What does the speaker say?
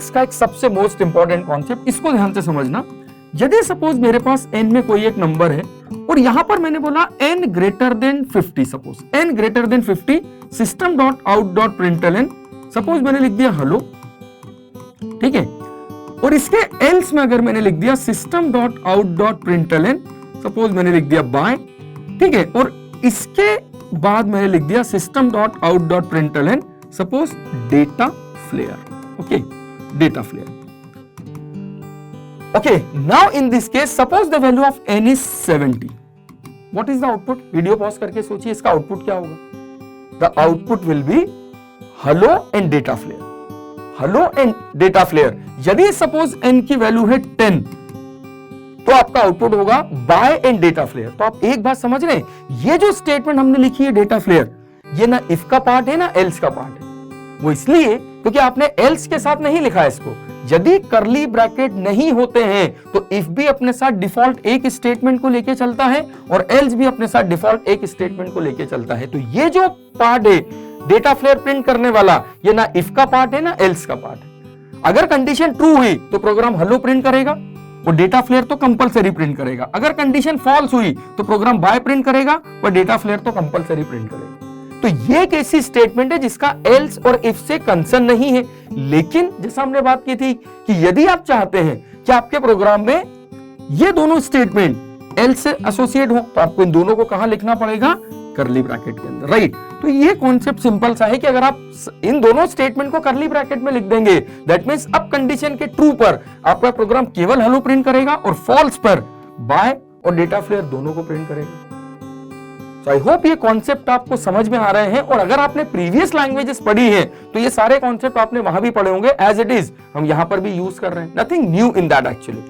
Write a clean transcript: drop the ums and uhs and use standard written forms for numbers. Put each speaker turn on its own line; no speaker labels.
Else का एक सबसे मोस्ट इंपॉर्टेंट कॉन्सेप्ट, इसको ध्यान से समझना। यदि सपोज मेरे पास n में कोई एक नंबर है और यहां पर मैंने बोला n greater than 50, suppose n greater than 50, system dot out dot println, suppose मैंने लिख दिया हेलो, ठीक है, और इसके एल्स में अगर मैंने लिख दिया system dot out dot println, suppose मैंने लिख दिया बाय, ठीक है, और इसके बाद मैंने लिख दिया system dot out dot println, suppose data flair, okay, data flair. Okay, now in this case, suppose the value of n is 70. What is the output? Video pause करके सोचिए इसका आउटपुट क्या होगा। The output will be hello and data flare. Hello and data flare. यदि suppose n की value है 10, तो आपका आउटपुट होगा by and data flare. तो आप एक बात समझ रहे हैं, ये जो स्टेटमेंट हमने लिखी है डेटा फ्लेयर, ये ना if का पार्ट है ना else का पार्ट है। वो इसलिए क्योंकि आपने else के साथ नहीं लिखा है इसको। यदि करली ब्रैकेट नहीं होते हैं तो इफ भी अपने साथ डिफॉल्ट एक स्टेटमेंट को लेके चलता है और एल्स भी अपने साथ डिफॉल्ट एक स्टेटमेंट को लेके चलता है। तो ये जो पार्ट है डेटा फ्लेयर प्रिंट करने वाला, ये ना इफ का पार्ट है ना एल्स का पार्ट है। अगर कंडीशन ट्रू हुई तो प्रोग्राम हेलो प्रिंट करेगा और डेटा फ्लेयर तो कंपलसरी प्रिंट करेगा। अगर कंडीशन फॉल्स हुई तो प्रोग्राम बाय प्रिंट करेगा और डेटा फ्लेयर तो कंपलसरी प्रिंट करेगा। तो ये एक ऐसी स्टेटमेंट है जिसका एल्स और इफ से कंसर्न नहीं है। लेकिन जैसा हमने बात की थी कि यदि आप चाहते हैं कि आपके प्रोग्राम में ये दोनों स्टेटमेंट एल्स से एसोसिएट हो, तो आपको इन दोनों को कहां लिखना पड़ेगा? करली ब्रैकेट के अंदर, राइट। तो ये कॉन्सेप्ट सिंपल सा है कि अगर आप इन दोनों स्टेटमेंट को करली ब्रैकेट में लिख देंगे, दैट मींस अब कंडीशन के ट्रू पर आपका प्रोग्राम केवल हेलो प्रिंट करेगा और फॉल्स पर बाय और डेटा फ्लेयर दोनों को प्रिंट करेगा। तो आई होप ये कॉन्सेप्ट आपको समझ में आ रहे हैं। और अगर आपने प्रीवियस लैंग्वेजेस पढ़ी है तो ये सारे कॉन्सेप्ट आपने वहां भी पढ़े होंगे, एज इट इज हम यहां पर भी यूज कर रहे हैं। Nothing new in that actually.